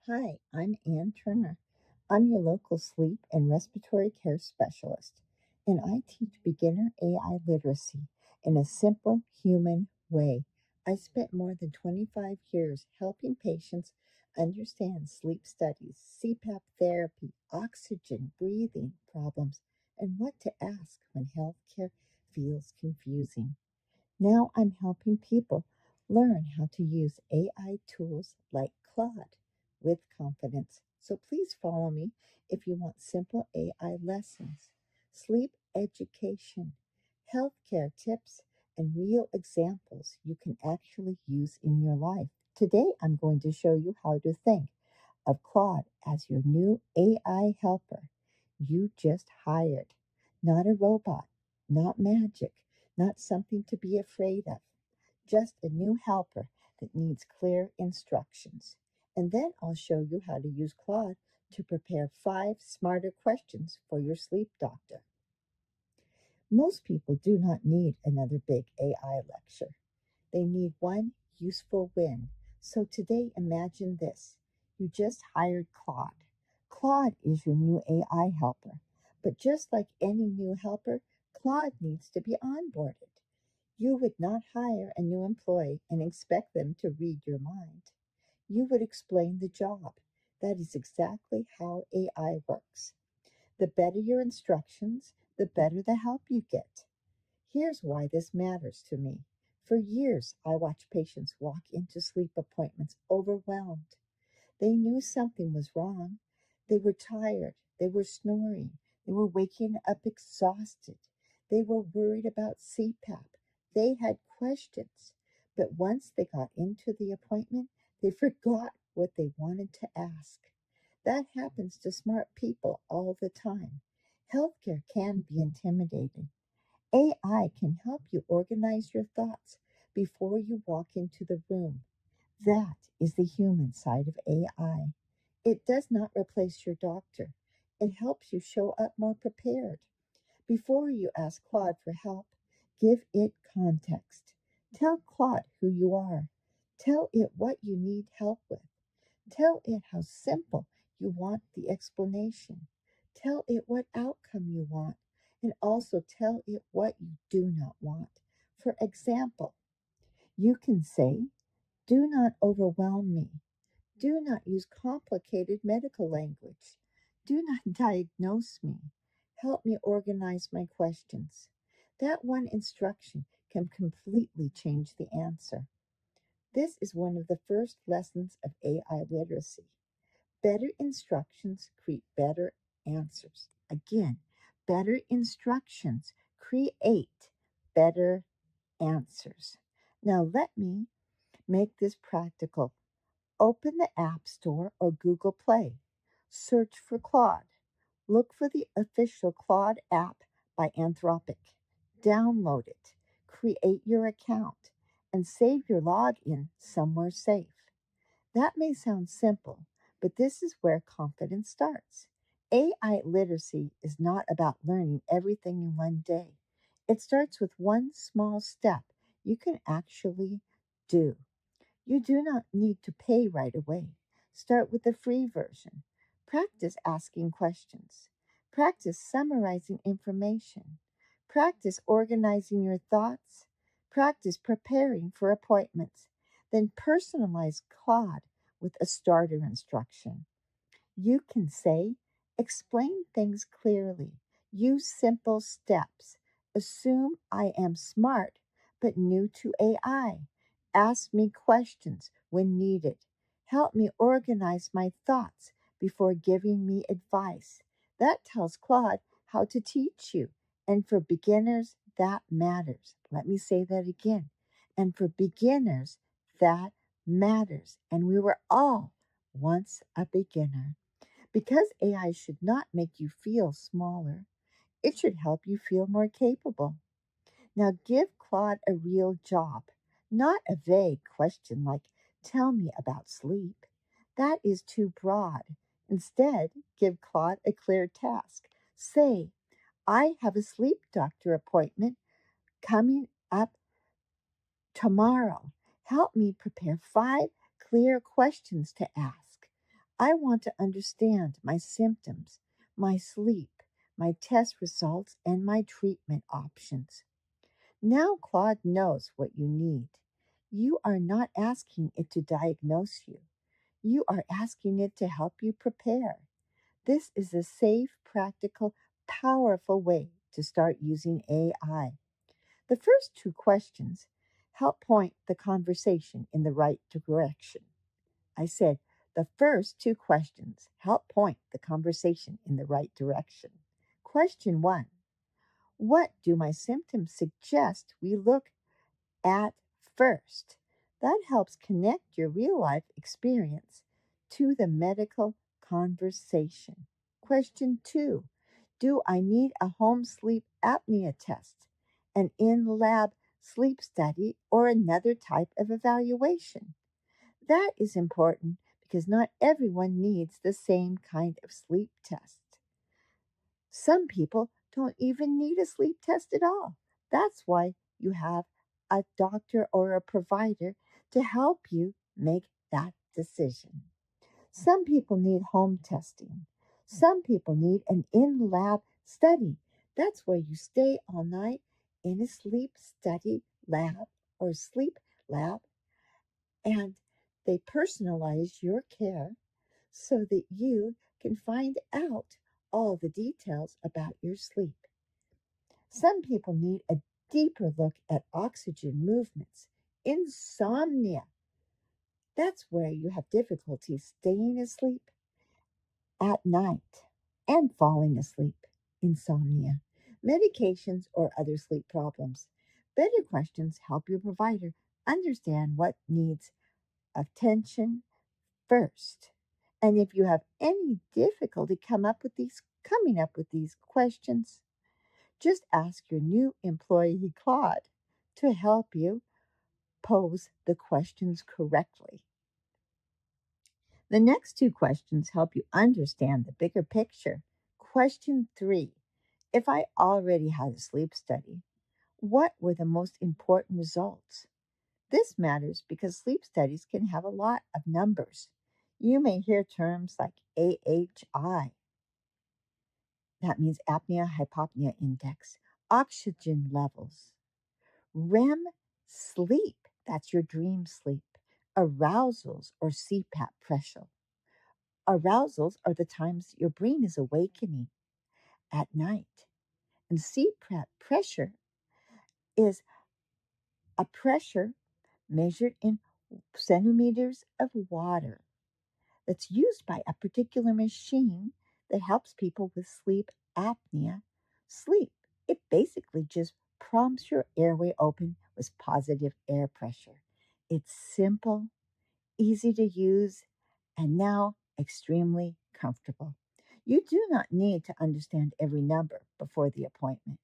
Hi, I'm Ann Turner. I'm your local sleep and respiratory care specialist, and I teach beginner AI literacy in a simple human way. I spent more than 25 years helping patients understand sleep studies, CPAP therapy, oxygen, breathing problems, and what to ask when healthcare feels confusing. Now I'm helping people learn how to use AI tools like Claude with confidence. So please follow me if you want simple AI lessons, sleep education, healthcare tips, and real examples you can actually use in your life. Today I'm going to show you how to think of Claude as your new AI helper you just hired. Not a robot, not magic, not something to be afraid of, just a new helper that needs clear instructions. And then I'll show you how to use Claude to prepare 5 smarter questions for your sleep doctor. Most people do not need another big AI lecture. They need one useful win. So today, imagine this. You just hired Claude. Claude is your new AI helper. But just like any new helper, Claude needs to be onboarded. You would not hire a new employee and expect them to read your mind. You would explain the job. That is exactly how AI works. The better your instructions, the better the help you get. Here's why this matters to me. For years, I watched patients walk into sleep appointments overwhelmed. They knew something was wrong. They were tired. They were snoring. They were waking up exhausted. They were worried about CPAP. They had questions. But once they got into the appointment, they forgot what they wanted to ask. That happens to smart people all the time. Healthcare can be intimidating. AI can help you organize your thoughts before you walk into the room. That is the human side of AI. It does not replace your doctor. It helps you show up more prepared. Before you ask Claude for help, give it context. Tell Claude who you are. Tell it what you need help with. Tell it how simple you want the explanation. Tell it what outcome you want, and also tell it what you do not want. For example, you can say, "Do not overwhelm me. Do not use complicated medical language. Do not diagnose me. Help me organize my questions." That one instruction can completely change the answer. This is one of the first lessons of AI literacy. Better instructions create better answers. Again, better instructions create better answers. Now, let me make this practical. Open the App Store or Google Play. Search for Claude. Look for the official Claude app by Anthropic. Download it. Create your account and save your login somewhere safe. That may sound simple, but this is where confidence starts. AI literacy is not about learning everything in one day. It starts with one small step you can actually do. You do not need to pay right away. Start with the free version. Practice asking questions. Practice summarizing information. Practice organizing your thoughts. Practice preparing for appointments. Then personalize Claude with a starter instruction. You can say, "Explain things clearly. Use simple steps. Assume I am smart but new to AI. Ask me questions when needed. Help me organize my thoughts before giving me advice." That tells Claude how to teach you. And for beginners, that matters. Let me say that again. And for beginners, that matters. And we were all once a beginner. Because AI should not make you feel smaller, it should help you feel more capable. Now give Claude a real job, not a vague question like, "Tell me about sleep." That is too broad. Instead, give Claude a clear task. Say, "I have a sleep doctor appointment coming up tomorrow. Help me prepare 5 clear questions to ask. I want to understand my symptoms, my sleep, my test results, and my treatment options. Now Claude knows what you need. You are not asking it to diagnose you. You are asking it to help you prepare. This is a safe, practical, powerful way to start using AI. The first two questions help point the conversation in the right direction. I said, the first two questions help point the conversation in the right direction. Question one: what do my symptoms suggest we look at first? That helps connect your real life experience to the medical conversation. Question two: do I need a home sleep apnea test, an in lab sleep study, or another type of evaluation? That is important because not everyone needs the same kind of sleep test. Some people don't even need a sleep test at all. That's why you have a doctor or a provider to help you make that decision. Some people need home testing. Some people need an in lab study. That's where you stay all night in a sleep study lab or sleep lab, and they personalize your care so that you can find out all the details about your sleep. Some people need a deeper look at oxygen movements, insomnia. That's where you have difficulty staying asleep at night and falling asleep, insomnia, medications, or other sleep problems. Better questions help your provider understand what needs attention first. And if you have any difficulty coming up with these questions, just ask your new employee Claude to help you pose the questions correctly. The next two questions help you understand the bigger picture. Question 3: if I already had a sleep study, what were the most important results? This matters because sleep studies can have a lot of numbers. You may hear terms like AHI, that means apnea hypopnea index, oxygen levels, REM sleep, that's your dream sleep, arousals or CPAP pressure. Arousals are the times your brain is awakening at night. And CPAP pressure is a pressure measured in centimeters of water that's used by a particular machine that helps people with sleep apnea sleep. It basically just prompts your airway open with positive air pressure. It's simple, easy to use, and now extremely comfortable. You do not need to understand every number before the appointment,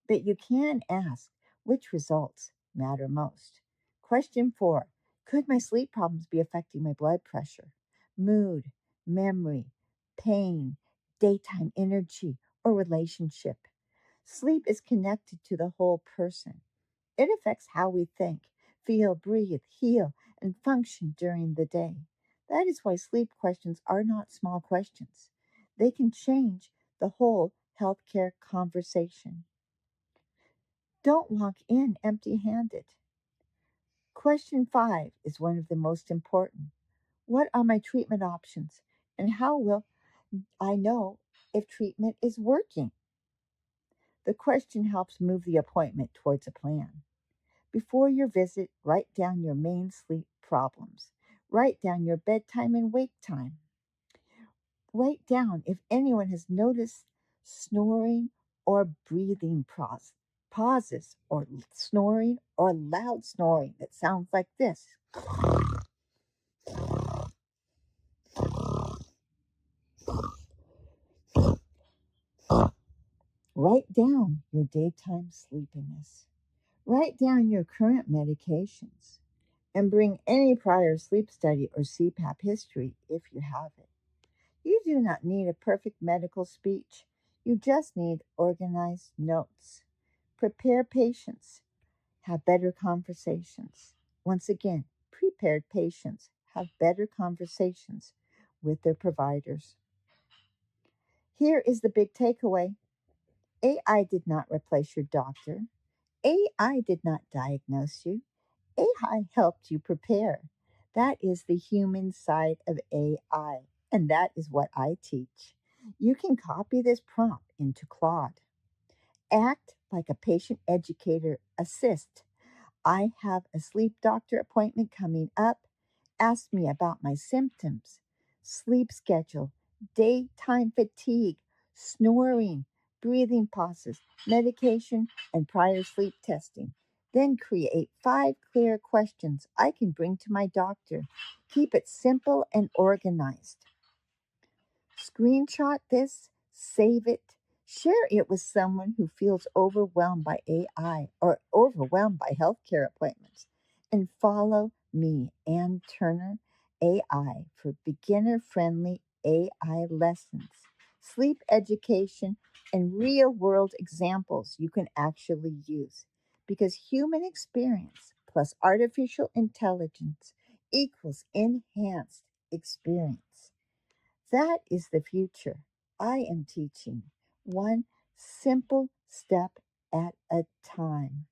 but you can ask which results matter most. Question 4: could my sleep problems be affecting my blood pressure, mood, memory, pain, daytime energy, or relationship? Sleep is connected to the whole person. It affects how we think, feel, breathe, heal, and function during the day. That is why sleep questions are not small questions. They can change the whole healthcare conversation. Don't walk in empty handed. Question 5 is one of the most important. What are my treatment options, and how will I know if treatment is working? The question helps move the appointment towards a plan. Before your visit, write down your main sleep problems. Write down your bedtime and wake time. Write down if anyone has noticed snoring or breathing pauses, or snoring or loud snoring that sounds like this. Write down your daytime sleepiness. Write down your current medications and bring any prior sleep study or CPAP history if you have it. You do not need a perfect medical speech. You just need organized notes. Prepare patients, have better conversations. Once again, prepared patients have better conversations with their providers. Here is the big takeaway. AI did not replace your doctor. AI did not diagnose you. AI helped you prepare. That is the human side of AI, and that is what I teach. You can copy this prompt into Claude. Act like a patient educator. Assist. I have a sleep doctor appointment coming up. Ask me about my symptoms, sleep schedule, daytime fatigue, snoring, breathing pauses, medication, and prior sleep testing. Then create 5 clear questions I can bring to my doctor. Keep it simple and organized. Screenshot this, save it, share it with someone who feels overwhelmed by AI or overwhelmed by healthcare appointments. And follow me, Ann Turner AI, for beginner friendly AI lessons, sleep education, and real world examples you can actually use. Because human experience plus artificial intelligence equals enhanced experience. That is the future I am teaching, one simple step at a time.